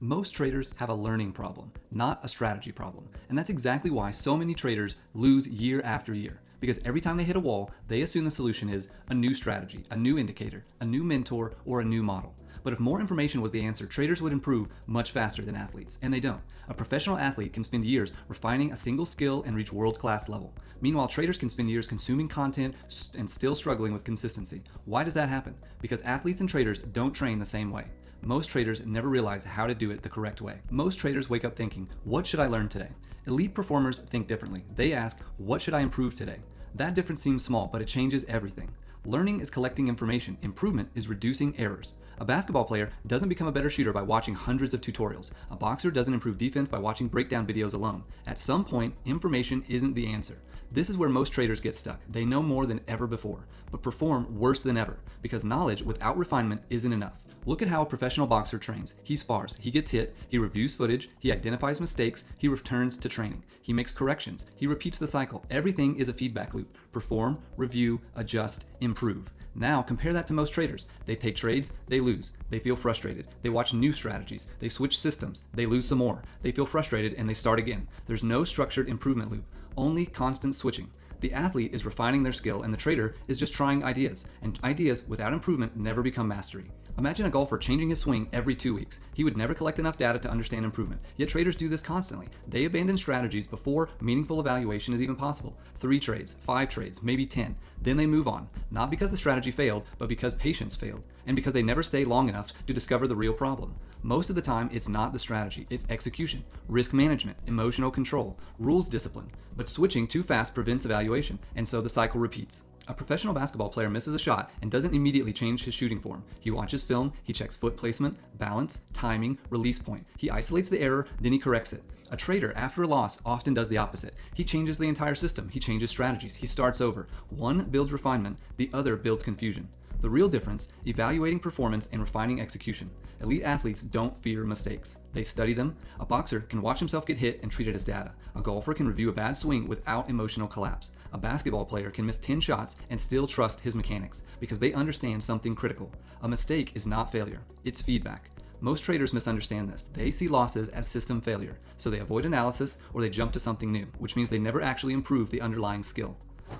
Most traders have a learning problem, not a strategy problem. And that's exactly why so many traders lose year after year. Because every time they hit a wall, they assume the solution is a new strategy, a new indicator, a new mentor, or a new model. But if more information was the answer, traders would improve much faster than athletes, and they don't. A professional athlete can spend years refining a single skill and reach world-class level. Meanwhile, traders can spend years consuming content and still struggling with consistency. Why does that happen? Because athletes and traders don't train the same way. Most traders never realize how to do it the correct way. Most traders wake up thinking, what should I learn today? Elite performers think differently. They ask, what should I improve today? That difference seems small, but it changes everything. Learning is collecting information. Improvement is reducing errors. A basketball player doesn't become a better shooter by watching hundreds of tutorials. A boxer doesn't improve defense by watching breakdown videos alone. At some point, information isn't the answer. This is where most traders get stuck. They know more than ever before, but perform worse than ever, because knowledge without refinement isn't enough. Look at how a professional boxer trains. He spars, he gets hit, he reviews footage, he identifies mistakes, he returns to training. He makes corrections, he repeats the cycle. Everything is a feedback loop. Perform, review, adjust, improve. Now compare that to most traders. They take trades, they lose. They feel frustrated. They watch new strategies. They switch systems. They lose some more. They feel frustrated and they start again. There's no structured improvement loop, only constant switching. The athlete is refining their skill and the trader is just trying ideas, and ideas without improvement never become mastery. Imagine a golfer changing his swing every 2 weeks. He would never collect enough data to understand improvement. Yet traders do this constantly. They abandon strategies before meaningful evaluation is even possible. 3 trades, 5 trades, maybe 10. Then they move on, not because the strategy failed, but because patience failed, and because they never stay long enough to discover the real problem. Most of the time, it's not the strategy, it's execution, risk management, emotional control, rules discipline. But switching too fast prevents evaluation, and so the cycle repeats. A professional basketball player misses a shot and doesn't immediately change his shooting form. He watches film, he checks foot placement, balance, timing, release point. He isolates the error, then he corrects it. A trader, after a loss, often does the opposite. He changes the entire system, he changes strategies, he starts over. One builds refinement, the other builds confusion. The real difference, evaluating performance and refining execution. Elite athletes don't fear mistakes. They study them. A boxer can watch himself get hit and treat it as data. A golfer can review a bad swing without emotional collapse. A basketball player can miss 10 shots and still trust his mechanics because they understand something critical. A mistake is not failure, it's feedback. Most traders misunderstand this. They see losses as system failure, so they avoid analysis or they jump to something new, which means they never actually improve the underlying skill.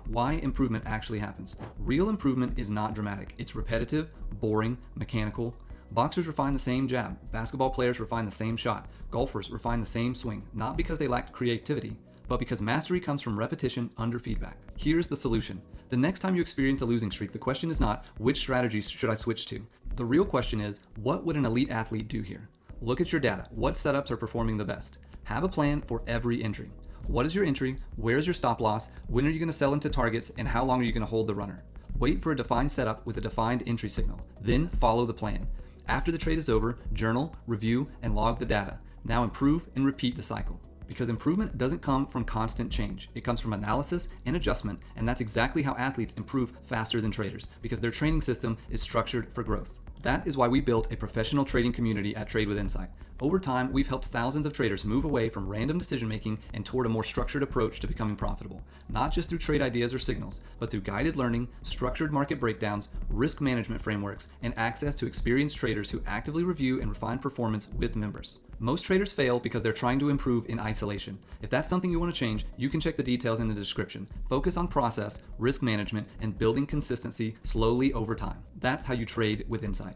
Why improvement actually happens. Real improvement is not dramatic. It's repetitive, boring, mechanical. Boxers refine the same jab. Basketball players refine the same shot. Golfers refine the same swing, not because they lack creativity, but because mastery comes from repetition under feedback. Here's the solution. The next time you experience a losing streak, the question is not, which strategies should I switch to? The real question is, what would an elite athlete do here? Look at your data. What setups are performing the best? Have a plan for every entry. What is your entry? Where's your stop loss? When are you going to sell into targets? And how long are you going to hold the runner? Wait for a defined setup with a defined entry signal. Then follow the plan. After the trade is over, journal, review, and log the data. Now improve and repeat the cycle. Because improvement doesn't come from constant change. It comes from analysis and adjustment, and that's exactly how athletes improve faster than traders, because their training system is structured for growth. That is why we built a professional trading community at Trade with Insight. Over time, we've helped thousands of traders move away from random decision-making and toward a more structured approach to becoming profitable. Not just through trade ideas or signals, but through guided learning, structured market breakdowns, risk management frameworks, and access to experienced traders who actively review and refine performance with members. Most traders fail because they're trying to improve in isolation. If that's something you want to change, you can check the details in the description. Focus on process, risk management, and building consistency slowly over time. That's how you trade with insight.